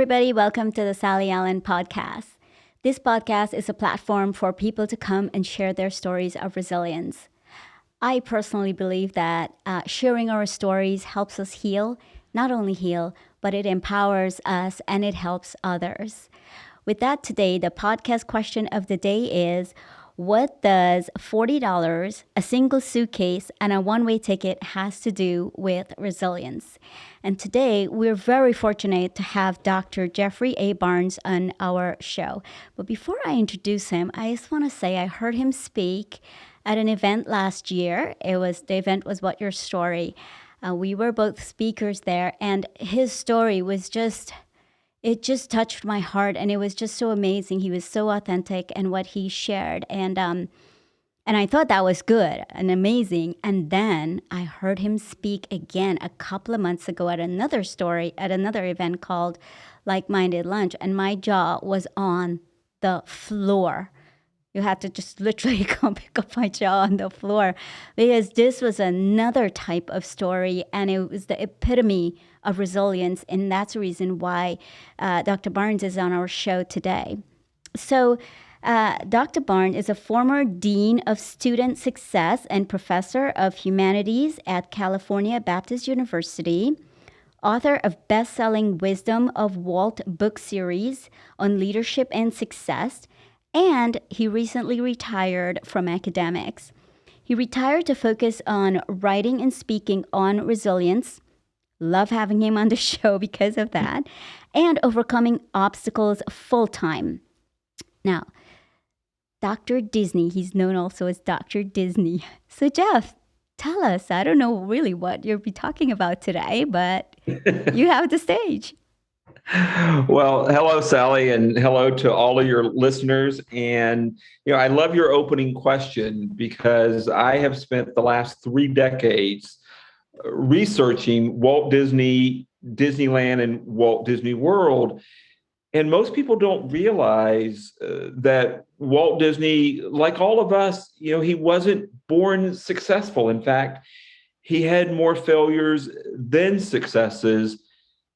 everybody. Welcome to the Sally Allen podcast. This podcast is a platform for people to come and share their stories of resilience. I personally believe that sharing our stories helps us heal, not only heal, but it empowers us and it helps others. With that, today, the podcast question of the day is, what does $40, a single suitcase, and a one-way ticket has to do with resilience? And today, we're very fortunate to have Dr. Jeffrey A. Barnes on our show. But before I introduce him, I just want to say I heard him speak at an event last year. The event was What Your Story. We were both speakers there, and his story was it just touched my heart, and it was just so amazing. He was so authentic in what he shared, and I thought that was good and amazing. And then I heard him speak again a couple of months ago at another event called Like-Minded Lunch, and my jaw was on the floor. You had to just literally come pick up my jaw on the floor, because this was another type of story, and it was the epitome of resilience. And that's the reason why Dr. Barnes is on our show today. So Dr. Barnes is a former Dean of Student Success and Professor of Humanities at California Baptist University, author of best-selling Wisdom of Walt book series on leadership and success, and he recently retired from academics. He retired to focus on writing and speaking on resilience. Love having him on the show because of that. And overcoming obstacles full-time. Now, Dr. Disney, he's known also as Dr. Disney. So Jeff, tell us, I don't know really what you'll be talking about today, but you have the stage. Well, hello, Sally, and hello to all of your listeners. And, I love your opening question, because I have spent the last 3 decades researching Walt Disney, Disneyland, and Walt Disney World. And most people don't realize that Walt Disney, like all of us, he wasn't born successful. In fact, he had more failures than successes.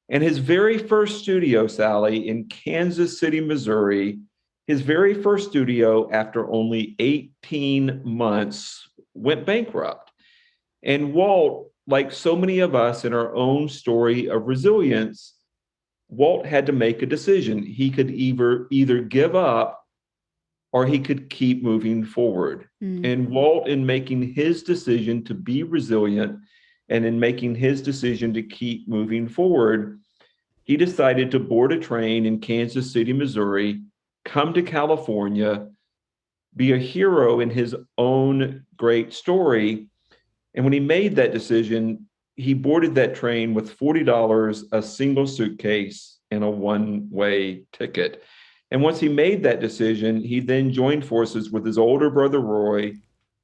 And his very first studio, Sally, in Kansas City, Missouri, his very first studio, after only 18 months, went bankrupt. And Walt, like so many of us in our own story of resilience, Walt had to make a decision. He could either give up or he could keep moving forward. And Walt, in making his decision to be resilient, and in making his decision to keep moving forward, he decided to board a train in Kansas City, Missouri, come to California, be a hero in his own great story. And when he made that decision, he boarded that train with $40, a single suitcase, and a one-way ticket. And once he made that decision, he then joined forces with his older brother, Roy,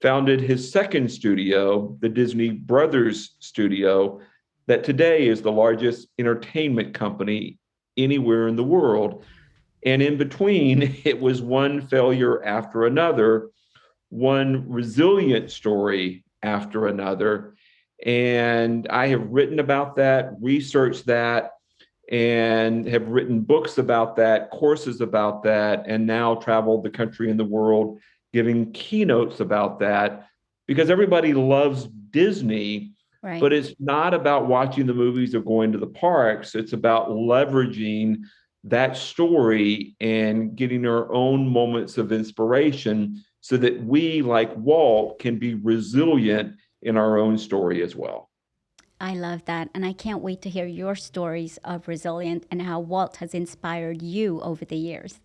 founded his second studio, the Disney Brothers Studio, that today is the largest entertainment company anywhere in the world. And in between, it was one failure after another, one resilient story after another. And I have written about that, researched that, and have written books about that, courses about that, and now traveled the country and the world giving keynotes about that, because everybody loves Disney, right? But it's not about watching the movies or going to the parks. It's about leveraging that story and getting our own moments of inspiration so that we, like Walt, can be resilient in our own story as well. I love that. And I can't wait to hear your stories of resilience and how Walt has inspired you over the years.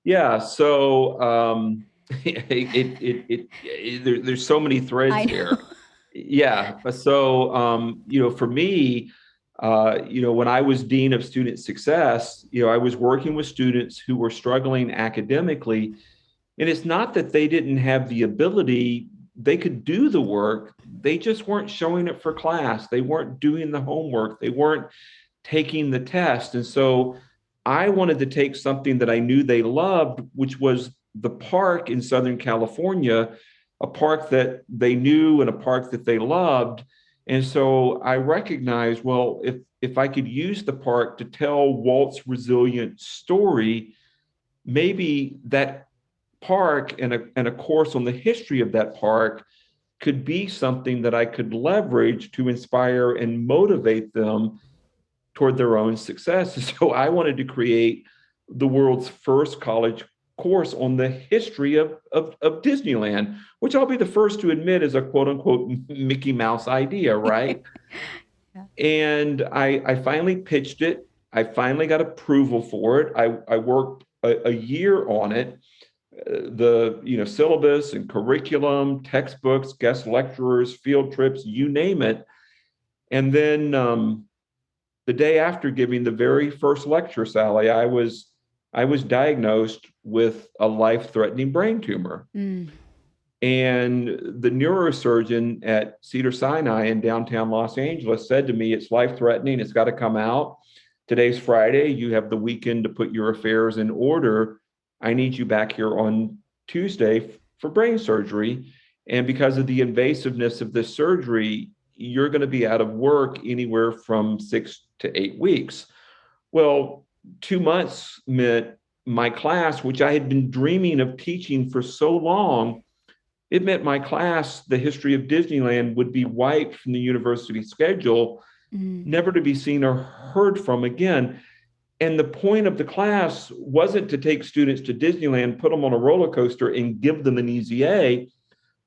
Yeah, so there's so many threads here. Yeah, so for me, when I was Dean of Student Success, I was working with students who were struggling academically, and it's not that they didn't have the ability; they could do the work. They just weren't showing up for class. They weren't doing the homework. They weren't taking the test, and so I wanted to take something that I knew they loved, which was the park in Southern California, a park that they knew and a park that they loved, And so I recognized, well, if I could use the park to tell Walt's resilient story, maybe that park and a course on the history of that park could be something that I could leverage to inspire and motivate them toward their own success. So I wanted to create the world's first college course on the history of Disneyland, which I'll be the first to admit is a quote unquote Mickey Mouse idea, right? Yeah. And I finally pitched it. I finally got approval for it. I worked a year on it. The syllabus and curriculum, textbooks, guest lecturers, field trips, you name it. And then the day after giving the very first lecture, Sally, I was diagnosed with a life-threatening brain tumor. Mm. And the neurosurgeon at Cedars-Sinai in downtown Los Angeles said to me, it's life-threatening. It's got to come out. Today's Friday. You have the weekend to put your affairs in order. I need you back here on Tuesday for brain surgery. And because of the invasiveness of this surgery, you're going to be out of work anywhere from 6 to 8 weeks. Well, 2 months meant my class, which I had been dreaming of teaching for so long, it meant my class, the history of Disneyland, would be wiped from the university schedule, Mm. never to be seen or heard from again. And the point of the class wasn't to take students to Disneyland, put them on a roller coaster, and give them an easy A.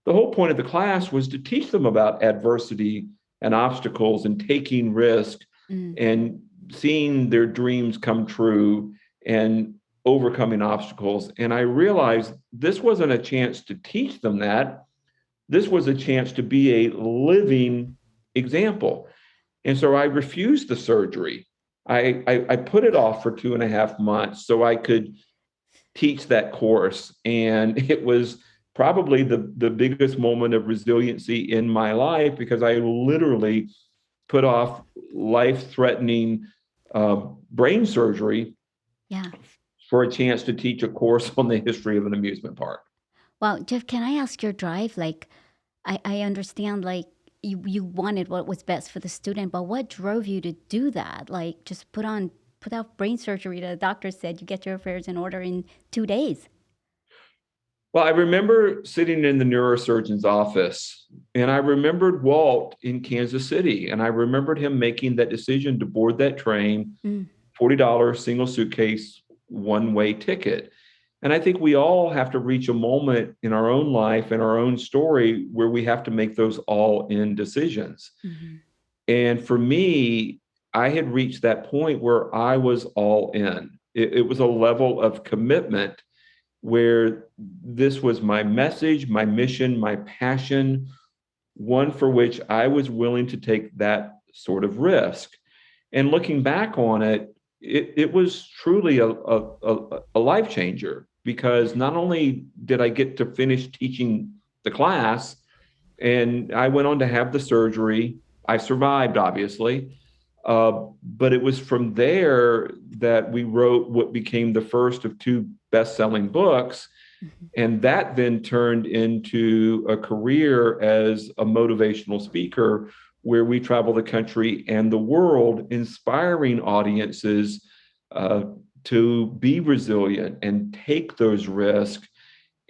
The whole point of the class was to teach them about adversity and obstacles and taking risk Mm. and seeing their dreams come true and overcoming obstacles. And I realized this wasn't a chance to teach them that. This was a chance to be a living example. And so I refused the surgery. I put it off for 2.5 months so I could teach that course. And it was probably the biggest moment of resiliency in my life because I literally put off life-threatening brain surgery Yeah. for a chance to teach a course on the history of an amusement park. Well, Jeff, can I ask your drive? Like, I understand, like, you wanted what was best for the student, but what drove you to do that? Like, just put out brain surgery. The doctor said you get your affairs in order in 2 days. Well, I remember sitting in the neurosurgeon's office and I remembered Walt in Kansas City. And I remembered him making that decision to board that train, Mm. $40 single suitcase, one-way ticket. And I think we all have to reach a moment in our own life and our own story where we have to make those all-in decisions. Hmm. And for me, I had reached that point where I was all in. It was a level of commitment where this was my message, my mission, my passion, one for which I was willing to take that sort of risk. And looking back on it, it was truly a life changer because not only did I get to finish teaching the class, and I went on to have the surgery. I survived, obviously. But it was from there that we wrote what became the first of two best-selling books. Hmm. And that then turned into a career as a motivational speaker where we travel the country and the world, inspiring audiences uh, to be resilient and take those risks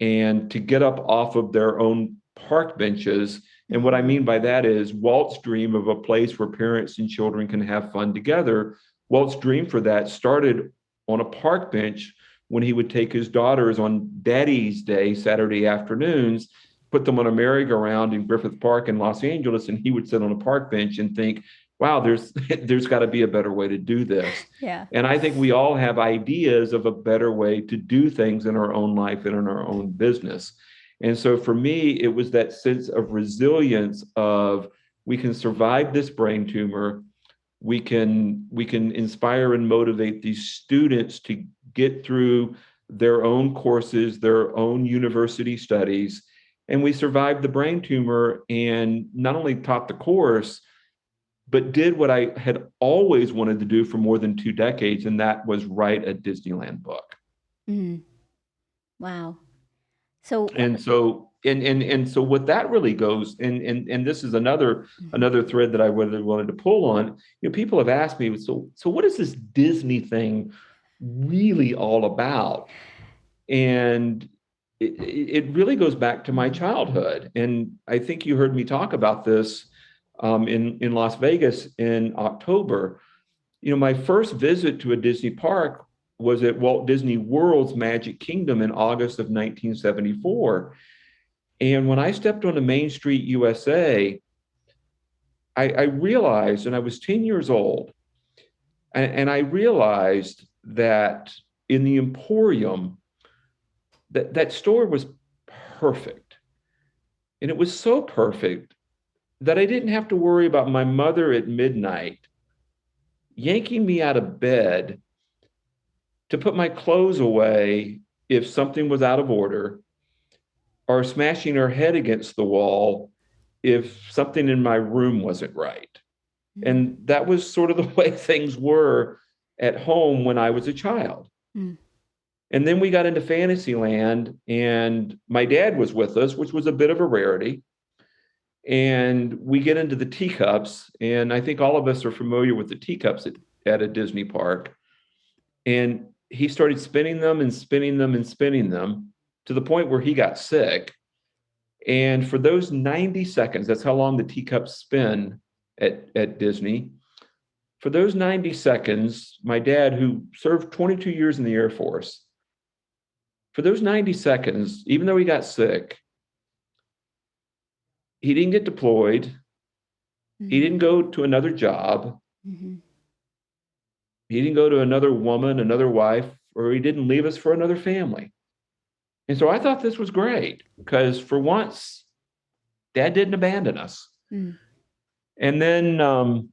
and to get up off of their own park benches. And what I Hmm. mean by that is Walt's dream of a place where parents and children can have fun together. Walt's dream for that started on a park bench when he would take his daughters on Daddy's Day, Saturday afternoons, put them on a merry-go-round in Griffith Park in Los Angeles, and he would sit on a park bench and think, wow, there's got to be a better way to do this. Yeah. And I think we all have ideas of a better way to do things in our own life and in our own business. And so for me, it was that sense of resilience of we can survive this brain tumor. We can inspire and motivate these students to get through their own courses, their own university studies. And we survived the brain tumor and not only taught the course, but did what I had always wanted to do for more than 2 decades, and that was write a Disneyland book. Mm. Wow. So, And so and so what that really goes, and this is another thread that I really wanted to pull on. People have asked me, so what is this Disney thing really all about? And it really goes back to my childhood. And I think you heard me talk about this in Las Vegas in October. My first visit to a Disney park was at Walt Disney World's Magic Kingdom in August of 1974. And when I stepped onto Main Street, USA, I realized, and I was 10 years old, and I realized that in the Emporium, that store was perfect. And it was so perfect that I didn't have to worry about my mother at midnight yanking me out of bed to put my clothes away if something was out of order, or smashing her head against the wall if something in my room wasn't right. Mm. And that was sort of the way things were at home when I was a child. Mm. And then we got into Fantasyland, and my dad was with us, which was a bit of a rarity. And we get into the teacups, and I think all of us are familiar with the teacups at a Disney park. And he started spinning them and spinning them and spinning them to the point where he got sick. And for those 90 seconds, that's how long the teacups spin at Disney. For those 90 seconds, my dad, who served 22 years in the Air Force, for those 90 seconds, even though he got sick, he didn't get deployed. Mm-hmm. He didn't go to another job. Mm-hmm. He didn't go to another woman, another wife, or he didn't leave us for another family. And so I thought this was great because for once, Dad didn't abandon us. Mm. And then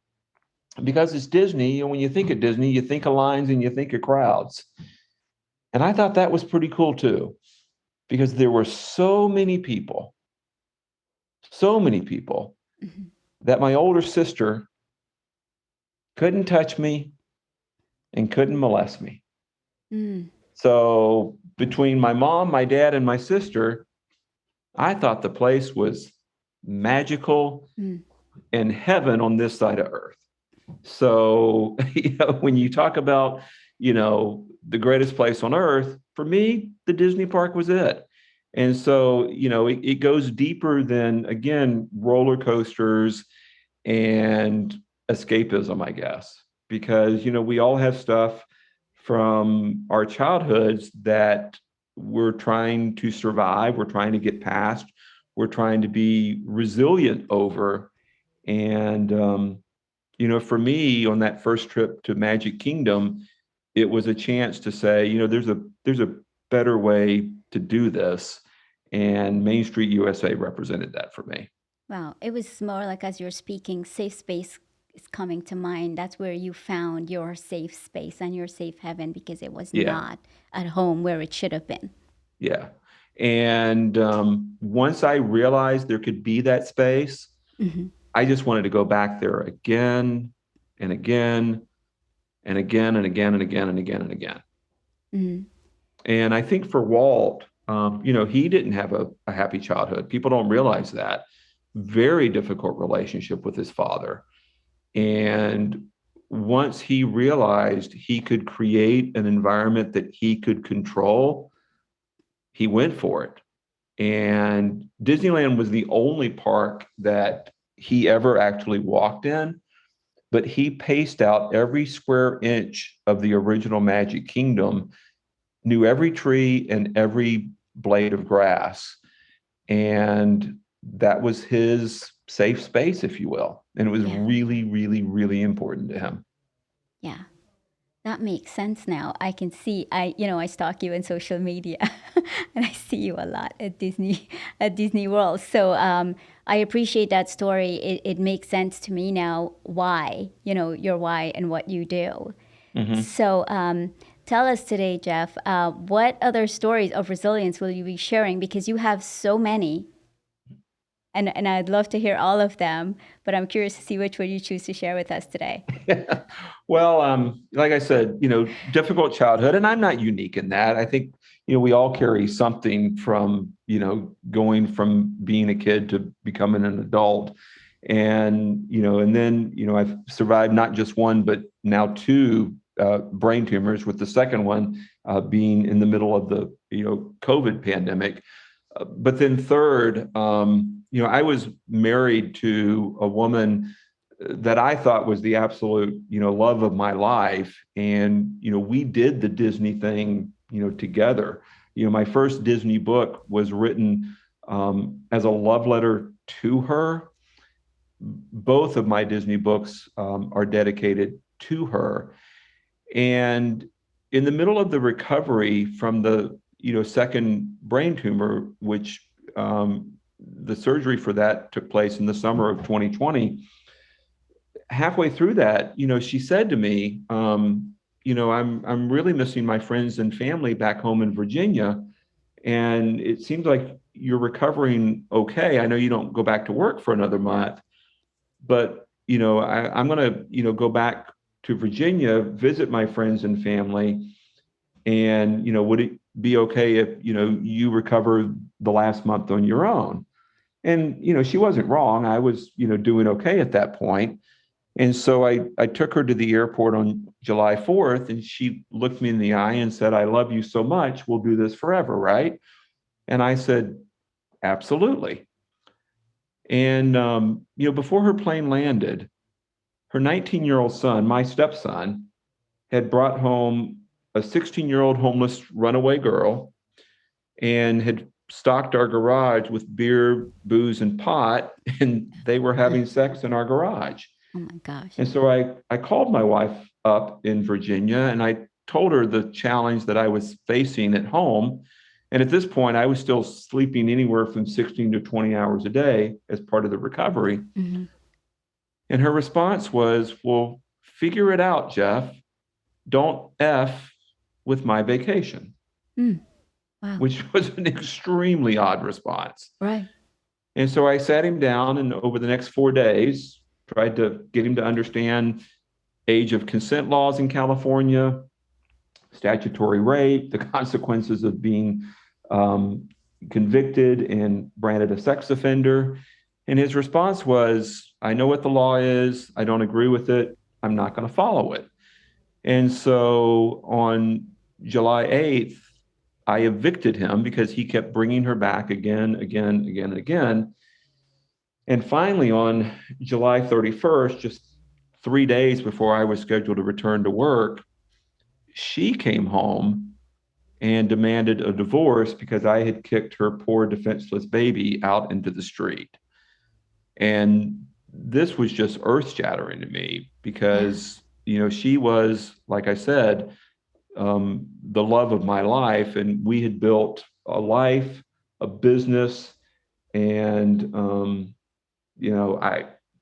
because it's Disney, and when you think of Disney, you think of lines and you think of crowds. And I thought that was pretty cool too, because there were so many people mm-hmm. that my older sister couldn't touch me and couldn't molest me. Mm. So between my mom, my dad, and my sister, I thought the place was magical and heaven on this side of earth. So, when you talk about, the greatest place on earth, for me, the Disney park was it. And so, it goes deeper than, again, roller coasters and escapism, I guess, because, we all have stuff from our childhoods that we're trying to survive, we're trying to get past, we're trying to be resilient over. And, for me, on that first trip to Magic Kingdom, it was a chance to say, there's a better way to do this. And Main Street USA represented that for me. Wow. It was more like, as you're speaking, safe space is coming to mind. That's where you found your safe space and your safe heaven, because it was not at home where it should have been. Yeah. And once I realized there could be that space, mm-hmm. I just wanted to go back there again and again and again and again and again and again and again. Mm-hmm. And I think for Walt, he didn't have a happy childhood. People don't realize that. Very difficult relationship with his father. And once he realized he could create an environment that he could control, he went for it. And Disneyland was the only park that he ever actually walked in, but he paced out every square inch of the original Magic Kingdom, knew every tree and every blade of grass. And that was his safe space, if you will. And it was really, really, really important to him. Yeah. That makes sense now. I can see, I stalk you on social media and I see you a lot at Disney World. So I appreciate that story. It makes sense to me now why, your why and what you do. Mm-hmm. So tell us today, Jeff, what other stories of resilience will you be sharing? Because you have so many. And I'd love to hear all of them, but I'm curious to see which one you choose to share with us today. Well, like I said, difficult childhood, and I'm not unique in that. I think, we all carry something from, going from being a kid to becoming an adult. And then, I've survived not just one, but now two brain tumors, with the second one being in the middle of the, COVID pandemic. But then third, I was married to a woman that I thought was the absolute, love of my life. And, we did the Disney thing, together. My first Disney book was written as a love letter to her. Both of my Disney books are dedicated to her. And in the middle of the recovery from the, second brain tumor, which the surgery for that took place in the summer of 2020, halfway through that, she said to me, I'm really missing my friends and family back home in Virginia. And it seems like you're recovering okay. I know you don't go back to work for another month, but I'm going to, go back to Virginia, visit my friends and family. And, would it be okay if, you recover the last month on your own? And, she wasn't wrong. I was, doing okay at that point. And so I took her to the airport on July 4th, and she looked me in the eye and said, "I love you so much. We'll do this forever, right?" And I said, "Absolutely." And, before her plane landed, her 19-year-old son, my stepson, had brought home a 16-year-old homeless runaway girl and had stocked our garage with beer, booze, and pot, and they were having sex in our garage. Oh my gosh. And so I called my wife up in Virginia, and I told her the challenge that I was facing at home. And at this point, I was still sleeping anywhere from 16 to 20 hours a day as part of the recovery. Mm-hmm. And her response was, "Well, figure it out, Jeff. Don't F with my vacation." Wow. Which was an extremely odd response. Right. And so I sat him down, and over the next 4 days, tried to get him to understand age of consent laws in California, statutory rape, the consequences of being convicted and branded a sex offender. And his response was, "I know what the law is. I don't agree with it. I'm not going to follow it." And so on July 8th, I evicted him because he kept bringing her back again, and again. And finally, on July 31st, just 3 days before I was scheduled to return to work, she came home and demanded a divorce because I had kicked her poor defenseless baby out into the street. And this was just earth-shattering to me because, she was, like I said, the love of my life, and we had built a life, a business, and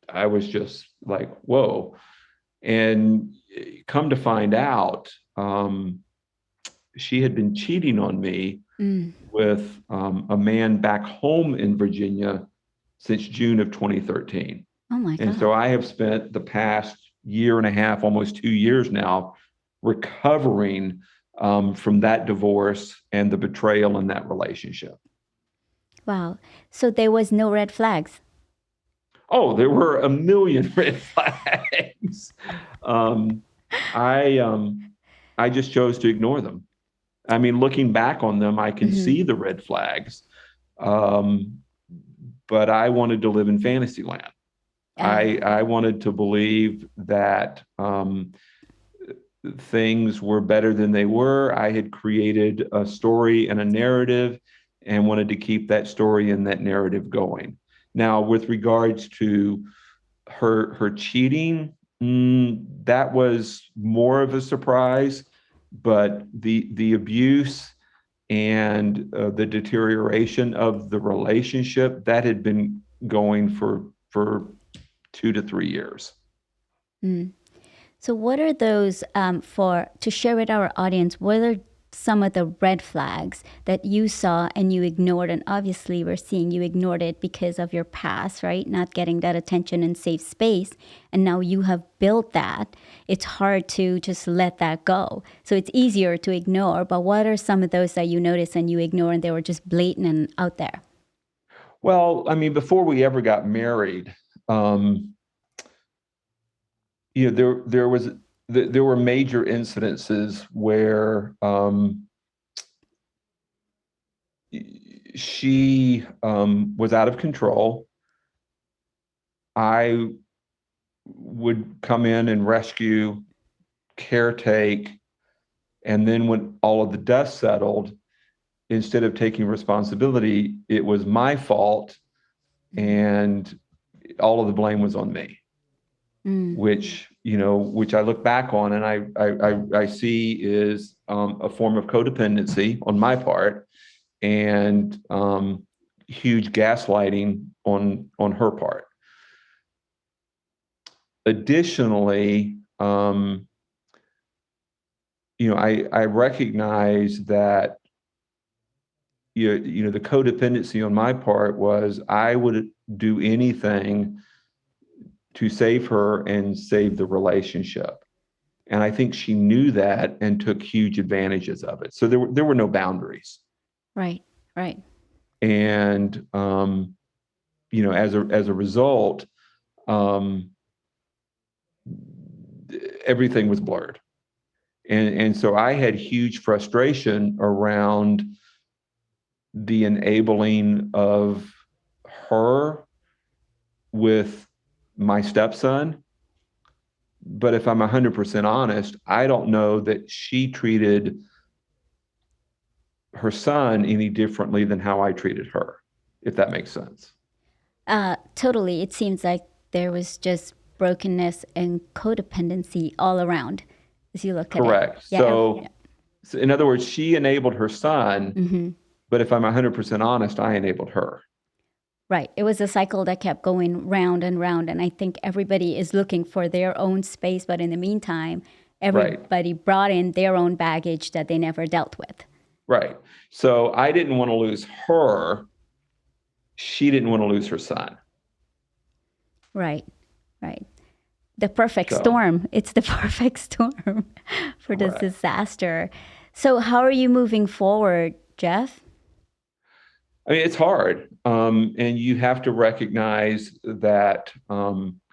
I was just like, whoa. And come to find out, she had been cheating on me with a man back home in Virginia since June of 2013. Oh my God. And so I have spent the past year and a half, almost 2 years now, recovering from that divorce and the betrayal in that relationship. Wow. So there was no red flags. Oh, there were a million red flags. I just chose to ignore them. I mean, looking back on them, I can see the red flags. But I wanted to live in Fantasyland. I wanted to believe that things were better than they were. I had created a story and a narrative and wanted to keep that story and that narrative going. Now, with regards to her cheating, that was more of a surprise, but the abuse and the deterioration of the relationship, that had been going for 2 to 3 years. So what are those to share with our audience? What are some of the red flags that you saw and you ignored? And obviously, we're seeing you ignored it because of your past, right? Not getting that attention and safe space. And now you have built that. It's hard to just let that go. So it's easier to ignore. But what are some of those that you noticed and you ignore and they were just blatant and out there? Well, I mean, before we ever got married, um, there were major incidences where she was out of control. I would come in and rescue, caretake, and then when all of the dust settled, instead of taking responsibility, it was my fault, and all of the blame was on me. Which I look back on and I see is a form of codependency on my part, and huge gaslighting on her part. Additionally, I recognize that the codependency on my part was I would do anything to save her and save the relationship. And I think she knew that and took huge advantages of it. So there were no boundaries. Right, right. And as a result, everything was blurred. And so I had huge frustration around the enabling of her with my stepson. But if I'm 100% honest, I don't know that she treated her son any differently than how I treated her, if that makes sense. Totally. It seems like there was just brokenness and codependency all around as you look at it. Correct. So in other words, she enabled her son, but if I'm 100% honest, I enabled her. Right. It was a cycle that kept going round and round. And I think everybody is looking for their own space. But in the meantime, everybody brought in their own baggage that they never dealt with. Right. So I didn't want to lose her. She didn't want to lose her son. Right. Right. The perfect storm. It's the perfect storm for this disaster. So how are you moving forward, Jeff? I mean, it's hard. And you have to recognize that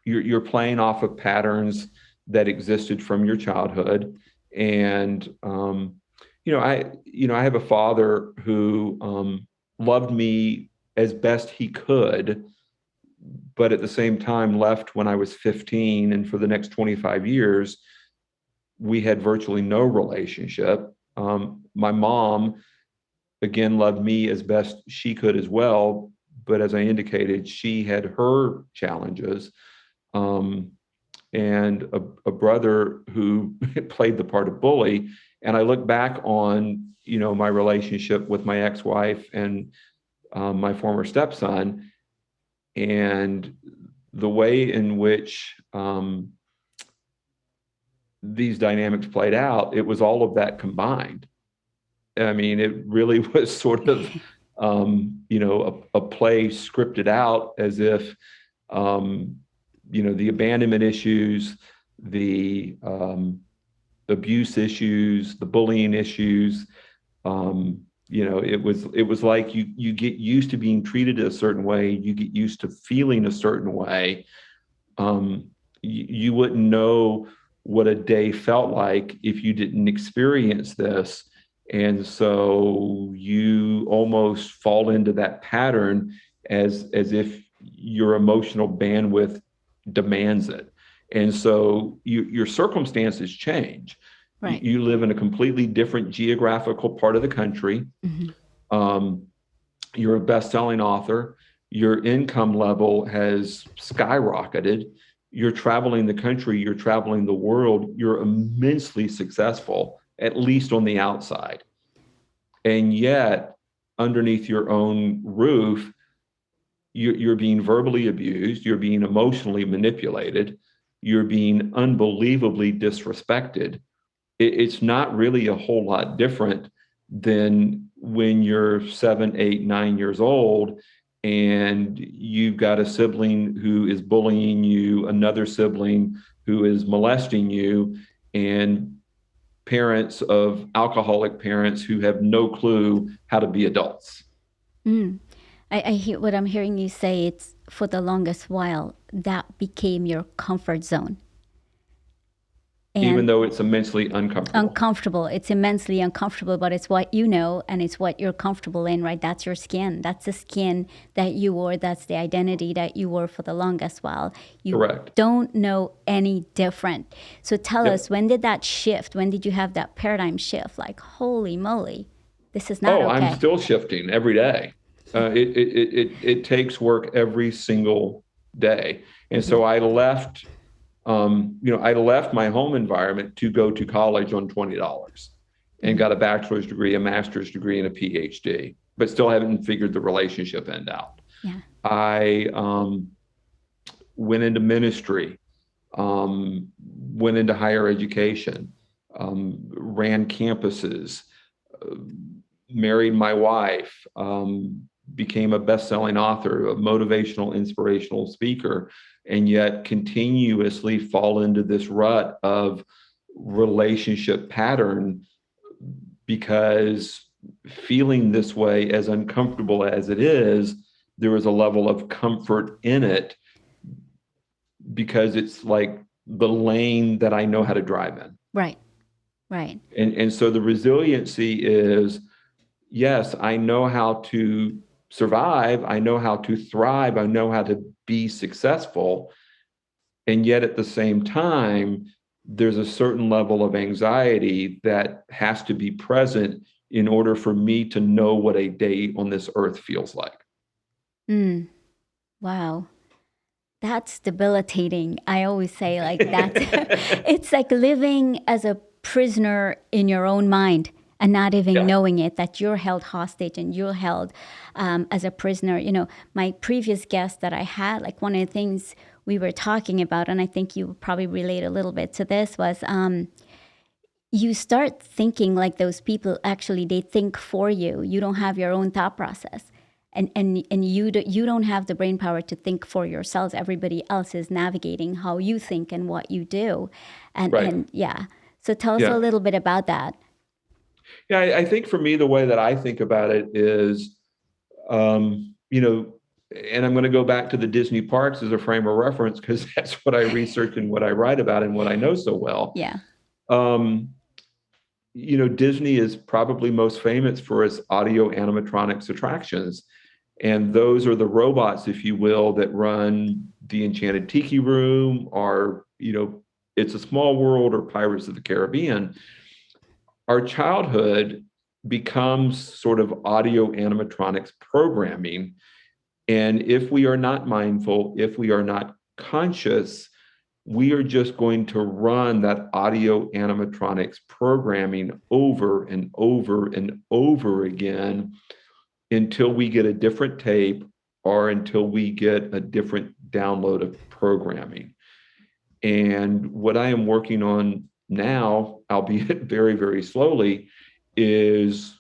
you're playing off of patterns that existed from your childhood. And, I have a father who loved me as best he could, but at the same time left when I was 15. And for the next 25 years, we had virtually no relationship. My mom, again, loved me as best she could as well. But as I indicated, she had her challenges. And a brother who played the part of bully. And I look back on, my relationship with my ex-wife and my former stepson, and the way in which these dynamics played out, it was all of that combined. I mean, it really was sort of, a play scripted out as if, the abandonment issues, the abuse issues, the bullying issues, it was like you get used to being treated a certain way, you get used to feeling a certain way. You wouldn't know what a day felt like if you didn't experience this. And so you almost fall into that pattern as if your emotional bandwidth demands it. And so your circumstances change. Right. You live in a completely different geographical part of the country. You're a best-selling author. Your income level has skyrocketed. You're traveling the country. You're traveling the world. You're immensely successful, at least on the outside. And yet, underneath your own roof, you're being verbally abused. You're being emotionally manipulated. You're being unbelievably disrespected. it's not really a whole lot different than when you're 7, 8, 9 years old and you've got a sibling who is bullying you, another sibling who is molesting you, and parents of alcoholic parents who have no clue how to be adults. Mm. I hear what I'm hearing you say. It's for the longest while that became your comfort zone. Even And though it's immensely uncomfortable. uncomfortable. It's immensely uncomfortable, but it's what you know and it's what you're comfortable in, right? That's your skin. That's the skin that you wore. That's the identity that you wore for the longest while. You Correct. don't know any different. So tell us, Yep. when did that shift? When did you have that paradigm shift? Like, holy moly, this is not Oh, I'm okay. still shifting every day. It takes work every single day. And Mm-hmm. so I left my home environment to go to college on $20 and Mm-hmm. got a bachelor's degree, a master's degree, and a PhD, but still haven't figured the relationship end out. Yeah. I went into ministry, went into higher education, ran campuses, uh, married my wife, became a best-selling author, a motivational, inspirational speaker, and yet continuously fall into this rut of relationship pattern because feeling this way, as uncomfortable as it is, there is a level of comfort in it because it's like the lane that I know how to drive in. Right. Right. And so the resiliency is, yes, I know how to survive, I know how to thrive, I know how to be successful. And yet at the same time, there's a certain level of anxiety that has to be present in order for me to know what a day on this earth feels like. Mm. Wow. That's debilitating. I always say, like, that it's like living as a prisoner in your own mind and not even Yeah, knowing it, that you're held hostage and you're held as a prisoner. You know, my previous guest that I had, like, one of the things we were talking about, and I think you probably relate a little bit to this, was you start thinking like those people actually, they think for you. You don't have your own thought process. And you don't have the brain power to think for yourselves. Everybody else is navigating how you think and what you do. right. And yeah. So tell us a Yeah. little bit about that. Yeah, I think for me, the way that I think about it is, you know, and I'm going to go back to the Disney parks as a frame of reference because that's what I research and what I write about and what I know so well. Yeah. Um, Disney is probably most famous for its audio animatronics attractions. And those are the robots, if you will, that run the Enchanted Tiki Room or, It's a Small World or Pirates of the Caribbean. Our childhood becomes sort of audio animatronics programming. And if we are not mindful, if we are not conscious, we are just going to run that audio animatronics programming over and over and over again until we get a different tape or until we get a different download of programming. And what I am working on now, albeit very, very slowly, is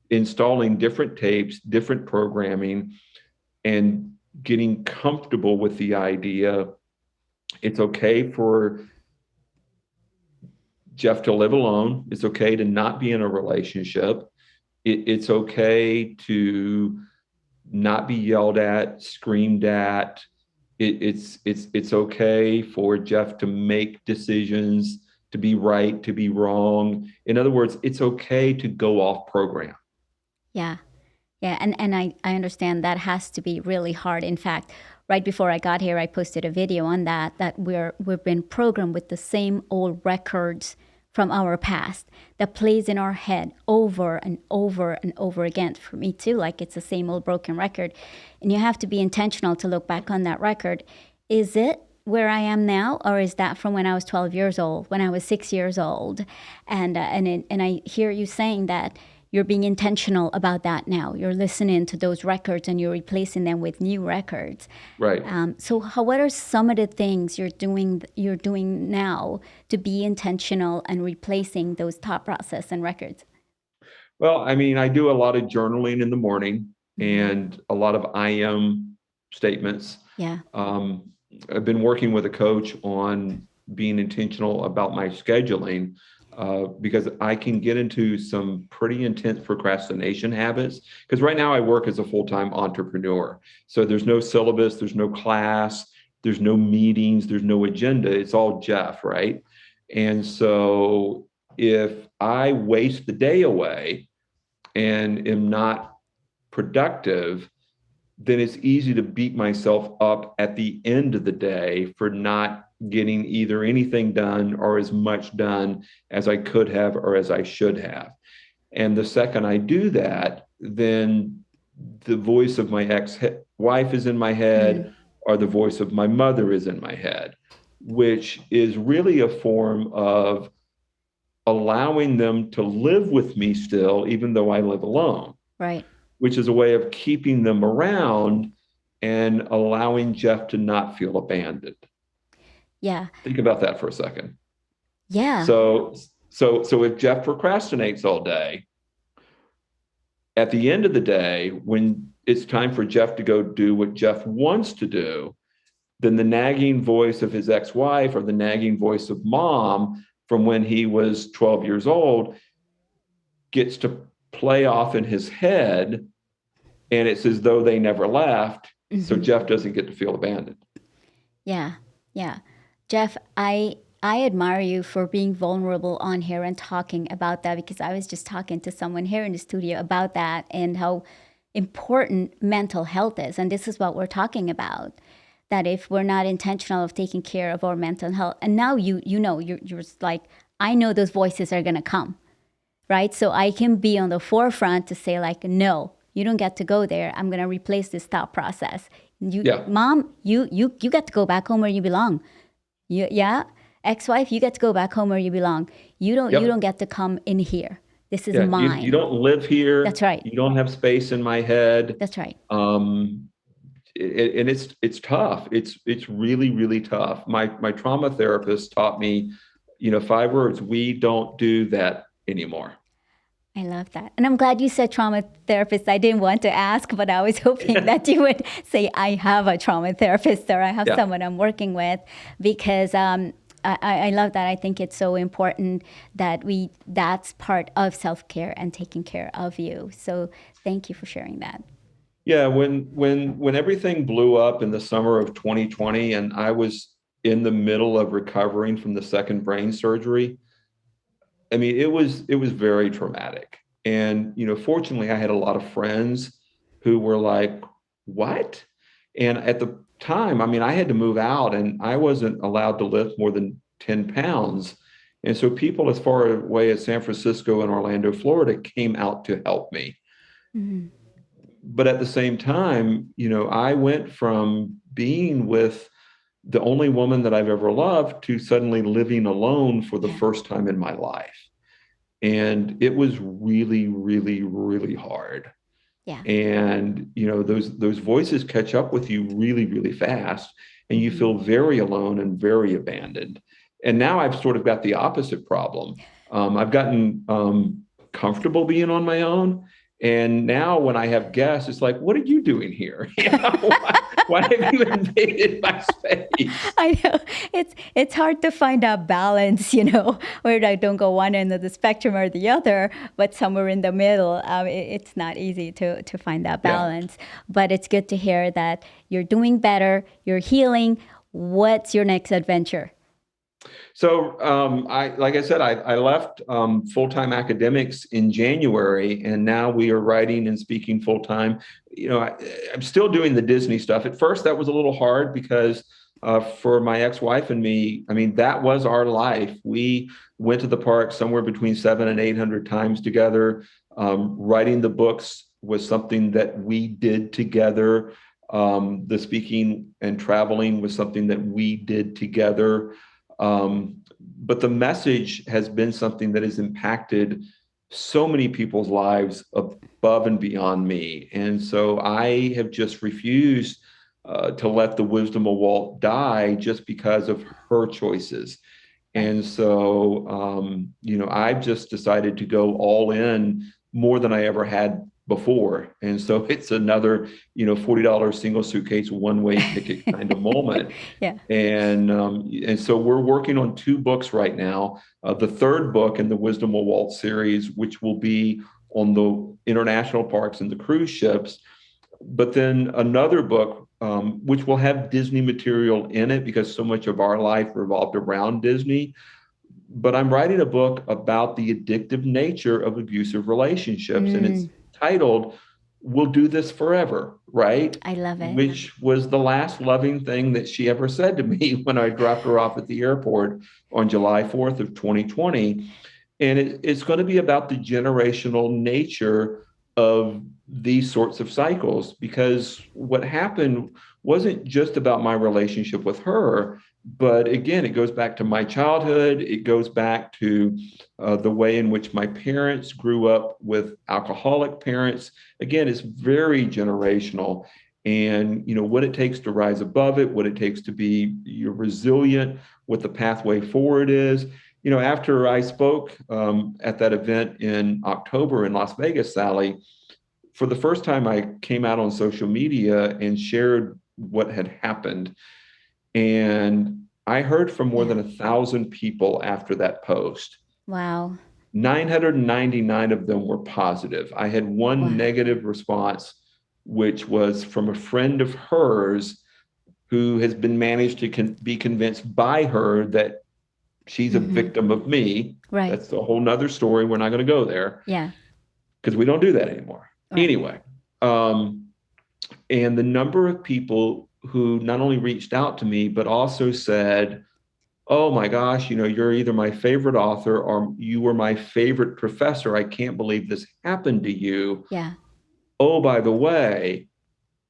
installing different tapes, different programming, and getting comfortable with the idea it's okay for Jeff to live alone. It's okay to not be in a relationship. It's okay to not be yelled at, screamed at. It's okay for Jeff to make decisions, to be right, to be wrong. In other words, it's okay to go off program. Yeah. Yeah. And I understand that has to be really hard. In fact, right before I got here, I posted a video on that we've been programmed with the same old records from our past that plays in our head over and over and over again. For me too, like, it's the same old broken record. And you have to be intentional to look back on that record. Is it where I am now, or is that from when I was 12 years old, when I was 6 years old? And I hear you saying that you're being intentional about that now. You're listening to those records and you're replacing them with new records. Right. So what are some of the things you're doing now to be intentional and replacing those thought process and records? Well, I mean, I do a lot of journaling in the morning Mm-hmm. and a lot of I am statements. Yeah. Um, I've been working with a coach on being intentional about my scheduling because I can get into some pretty intense procrastination habits. Because right now I work as a full-time entrepreneur. So there's no syllabus, there's no class, there's no meetings, there's no agenda. It's all Jeff, right? And so if I waste the day away and am not productive, then it's easy to beat myself up at the end of the day for not getting either anything done or as much done as I could have or as I should have. And the second I do that, then the voice of my ex-wife is in my Mm. head, or the voice of my mother is in my head, which is really a form of allowing them to live with me still, even though I live alone, Right. which is a way of keeping them around and allowing Jeff to not feel abandoned. Yeah. Think about that for a second. Yeah. So if Jeff procrastinates all day, at the end of the day, when it's time for Jeff to go do what Jeff wants to do, then the nagging voice of his ex-wife or the nagging voice of mom from when he was 12 years old gets to play off in his head, and it's as though they never left. So Mm-hmm. Jeff doesn't get to feel abandoned. Yeah. Yeah. Jeff, I admire you for being vulnerable on here and talking about that, because I was just talking to someone here in the studio about that and how important mental health is. And this is what we're talking about. That if we're not intentional of taking care of our mental health, and now you're like, I know those voices are gonna come, right? So I can be on the forefront to say like, no, you don't get to go there. I'm gonna replace this thought process. Yeah. Mom, you get to go back home where you belong. Yeah, ex-wife, you get to go back home where you belong. You don't Yep. get to come in here. This is Yeah. You mine. don't live here. That's right. You don't have space in my head. That's right. Um, and it's tough. It's really, really tough. My trauma therapist taught me, 5 words: we don't do that anymore. I love that. And I'm glad you said trauma therapist. I didn't want to ask, but I was hoping that you would say, I have a trauma therapist or I have Yeah. someone I'm working with, because I love that. I think it's so important that that's part of self-care and taking care of you. So thank you for sharing that. Yeah, when everything blew up in the summer of 2020 and I was in the middle of recovering from the second brain surgery, I mean, it was very traumatic. And, fortunately I had a lot of friends who were like, "What?" And at the time, I mean, I had to move out and I wasn't allowed to lift more than 10 pounds. And so people as far away as San Francisco and Orlando, Florida came out to help me. Mm-hmm. But at the same time, I went from being with the only woman that I've ever loved to suddenly living alone for the Yeah. first time in my life. And it was really, really, really hard. Yeah. And those voices catch up with you really, really fast, and you Mm-hmm. feel very alone and very abandoned. And now I've sort of got the opposite problem. I've gotten comfortable being on my own. And now when I have guests, it's like, what are you doing here? Why have you invaded my space? I know it's hard to find that balance, where I don't go one end of the spectrum or the other, but somewhere in the middle. It's not easy to find that Yeah. balance. But it's good to hear that you're doing better, you're healing. What's your next adventure? So, like I said, I left full-time academics in January, and now we are writing and speaking full-time. I'm still doing the Disney stuff. At first, that was a little hard because for my ex-wife and me, I mean, that was our life. We went to the park somewhere between 700 and 800 times together. Writing the books was something that we did together. The speaking and traveling was something that we did together. But the message has been something that has impacted so many people's lives above and beyond me. And so I have just refused to let the wisdom of Walt die just because of her choices. Right. And so, I've just decided to go all in more than I ever had before. And so it's another, $40 single suitcase, one-way ticket kind of moment. Yeah. And so we're working on two books right now. The third book in the Wisdom of Walt series, which will be on the international parks and the cruise ships, but then another book, which will have Disney material in it because so much of our life revolved around Disney. But I'm writing a book about the addictive nature of abusive relationships, and it's Mm, titled "We'll Do This Forever," right? I love it. Which was the last loving thing that she ever said to me when I dropped her off at the airport on July 4th of 2020. And it's going to be about the generational nature of these sorts of cycles, because what happened wasn't just about my relationship with her, but again, it goes back to my childhood. It goes back to the way in which my parents grew up with alcoholic parents. Again, it's very generational. And what it takes to rise above it, what it takes to be resilient, what the pathway forward is. After I spoke at that event in October in Las Vegas, Sally, for the first time, I came out on social media and shared what had happened. And I heard from more Yeah. than 1,000 people after that post. Wow. 999 of them were positive. I had one Wow. negative response, which was from a friend of hers who has been managed to be convinced by her that she's a Mm-hmm. victim of me. Right. That's a whole nother story. We're not going to go there Yeah. because we don't do that anymore. Right. Anyway, um, and the number of people who not only reached out to me, but also said, "Oh my gosh, you're either my favorite author or you were my favorite professor. I can't believe this happened to you. Yeah. Oh, by the way,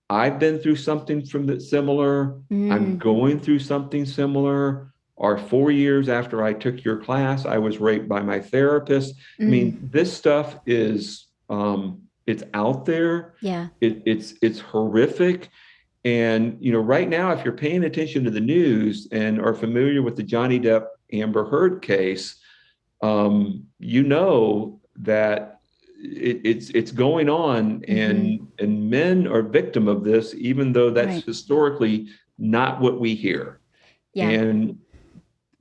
I've been through something from that similar. I'm Mm, going through something similar. Or 4 years after I took your class, I was raped by my therapist." I mm. mean, this stuff is it's out there. Yeah. It's horrific. And right now, if you're paying attention to the news and are familiar with the Johnny Depp Amber Heard case, you know that it's going on, Mm-hmm. and men are victim of this, even though that's Right. historically not what we hear. Yeah. And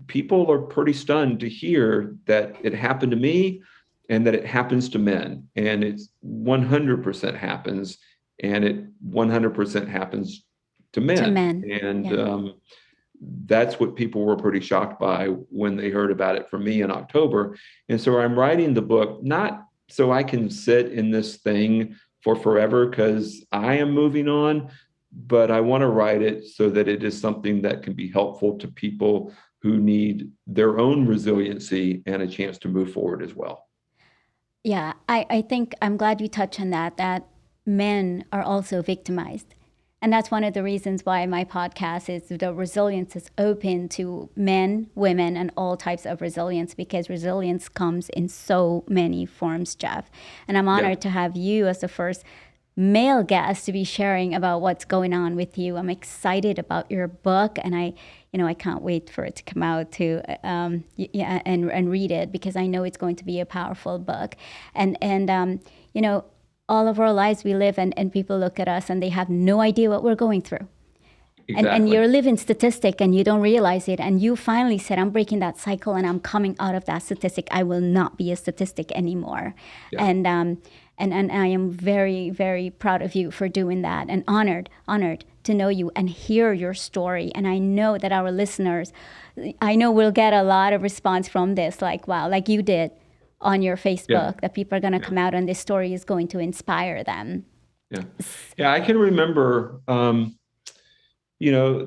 people are pretty stunned to hear that it happened to me and that it happens to men, and it's 100% happens, and it 100% happens to To men. men. And Yeah. that's what people were pretty shocked by when they heard about it from me in October. And so I'm writing the book not so I can sit in this thing for forever because I am moving on, but I want to write it so that it is something that can be helpful to people who need their own resiliency and a chance to move forward as well. Yeah. I think I'm glad you touched on that men are also victimized. And that's one of the reasons why my podcast is the resilience is open to men, women, and all types of resilience, because resilience comes in so many forms, Jeff. And I'm Yeah. honored to have you as the first male guest to be sharing about what's going on with you. I'm excited about your book, and I can't wait for it to come out to yeah, and read it, because I know it's going to be a powerful book. And all of our lives we live, and people look at us and they have no idea what we're going through. And Exactly. you're a living statistic and you don't realize it. And you finally said, I'm breaking that cycle and I'm coming out of that statistic. I will not be a statistic anymore. Yeah. And I am very, very proud of you for doing that, and honored to know you and hear your story. And I know that our listeners, I know we'll get a lot of response from this, like, wow, like you did on your Yeah. Facebook, that people are going to Yeah. come out and this story is going to inspire them. Yeah. Yeah. I can remember,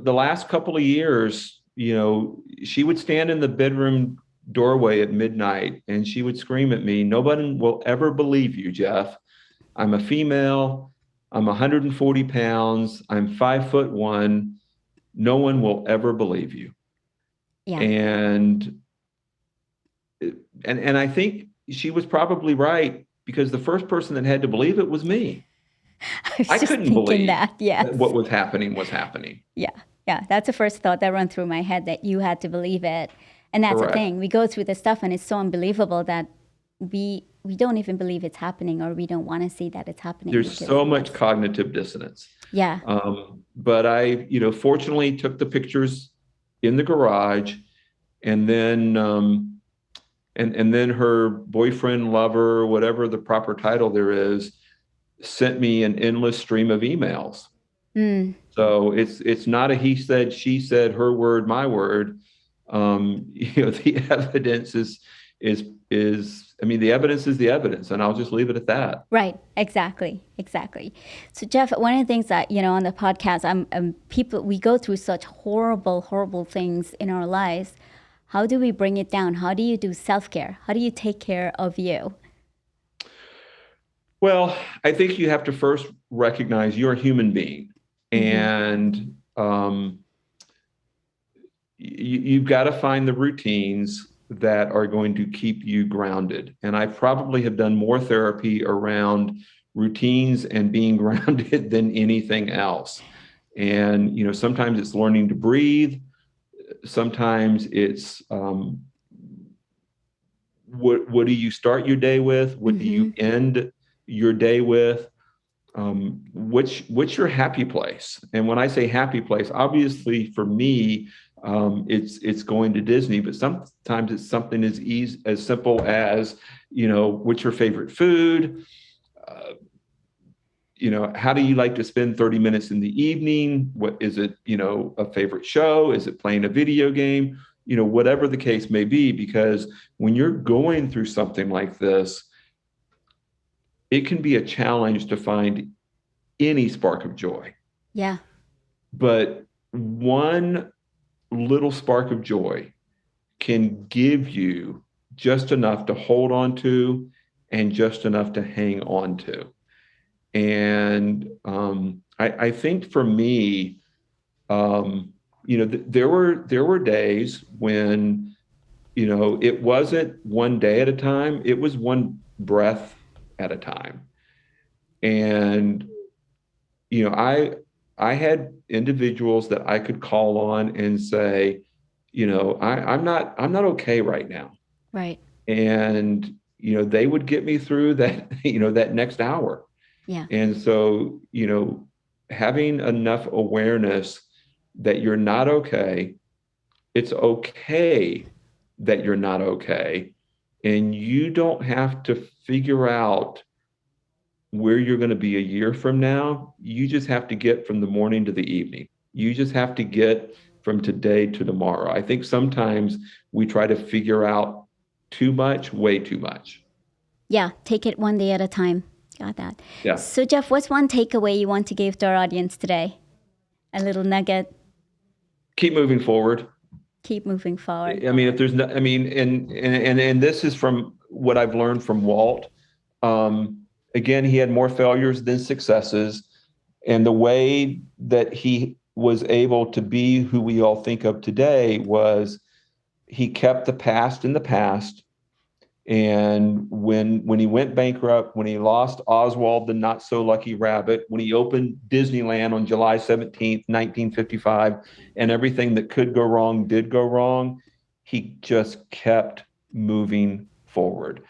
the last couple of years, she would stand in the bedroom doorway at midnight and she would scream at me, "Nobody will ever believe you, Jeff. I'm a female. I'm 140 pounds. I'm 5'1". No one will ever believe you." Yeah. And and I think she was probably right because the first person that had to believe it was me. I was I just couldn't thinking believe that. that what Yes. was happening was happening. Yeah. Yeah. That's the first thought that ran through my head, that you had to believe it. And that's the Correct. thing. We go through this stuff and it's so unbelievable that we don't even believe it's happening, or we don't want to see that it's happening There's because so much it's, cognitive dissonance. yeah. But I, fortunately took the pictures in the garage, and then and then her boyfriend, lover, whatever the proper title there is, sent me an endless stream of emails. Mm, So it's not a he said, she said, her word, my word. The evidence is I mean, the evidence is the evidence, and I'll just leave it at that. right. Exactly. Exactly. So Jeff, one of the things that, on the podcast, people, we go through such horrible, horrible things in our lives. How do we bring it down? How do you do self-care? How do you take care of you? Well, I think you have to first recognize you're a human being, Mm-hmm. and you've got to find the routines that are going to keep you grounded. And I probably have done more therapy around routines and being grounded than anything else. And sometimes it's learning to breathe. Sometimes it's what do you start your day with? What do you Mm-hmm. end your day with? What's your happy place? And when I say happy place, obviously for me, it's going to Disney, but sometimes it's something as simple as, what's your favorite food? Uh, how do you like to spend 30 minutes in the evening? What is it, a favorite show? Is it playing a video game? Whatever the case may be, because when you're going through something like this, it can be a challenge to find any spark of joy. Yeah. But one little spark of joy can give you just enough to hold on to and just enough to hang on to. And I think for me, there were days when it wasn't one day at a time; it was one breath at a time. And I had individuals that I could call on and say, I'm not okay right now. Right. And they would get me through that, that next hour. Yeah. And so, having enough awareness that you're not okay, it's okay that you're not okay. And you don't have to figure out where you're going to be a year from now. You just have to get from the morning to the evening. You just have to get from today to tomorrow. I think sometimes we try to figure out too much, way too much. Yeah. Take it one day at a time. Got that. Yeah. So Jeff, what's one takeaway you want to give to our audience today? A little nugget. Keep moving forward. Keep moving forward. I mean, if there's no, I mean, and this is from what I've learned from Walt. Again, he had more failures than successes. And the way that he was able to be who we all think of today was he kept the past in the past. And when he went bankrupt, when he lost Oswald the not so lucky rabbit, when he opened Disneyland on July 17th, 1955, and everything that could go wrong did go wrong, he just kept moving forward.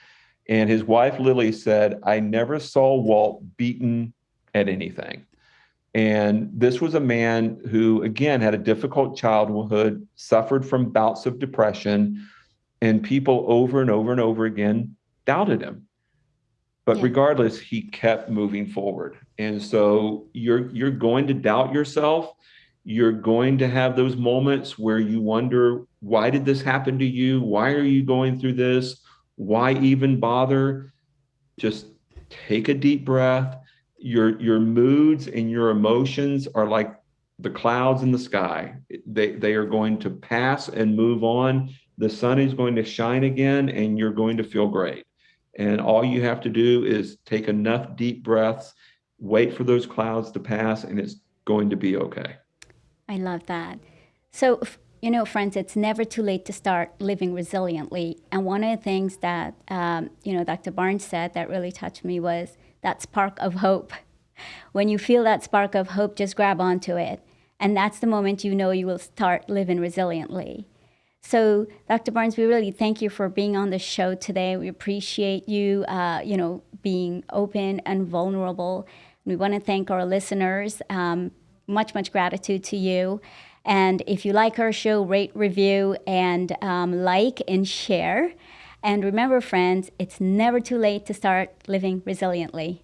And his wife Lily said, I never saw Walt beaten at anything. And this was a man who, again, had a difficult childhood, suffered from bouts of depression, and people over and over and over again doubted him. But Yeah. regardless, he kept moving forward. And so you're going to doubt yourself. You're going to have those moments where you wonder, why did this happen to you? Why are you going through this? Why even bother? Just take a deep breath. Your moods and your emotions are like the clouds in the sky. They are going to pass and move on. The sun is going to shine again, and you're going to feel great. And all you have to do is take enough deep breaths, wait for those clouds to pass, and it's going to be okay. I love that. So, Friends, it's never too late to start living resiliently. And one of the things that, Dr. Barnes said that really touched me was that spark of hope. When you feel that spark of hope, just grab onto it. And that's the moment you know you will start living resiliently. So, Dr. Barnes, we really thank you for being on the show today. We appreciate you, being open and vulnerable. We want to thank our listeners. Much, much gratitude to you. And if you like our show, rate, review, and like and share. And remember, friends, it's never too late to start living resiliently.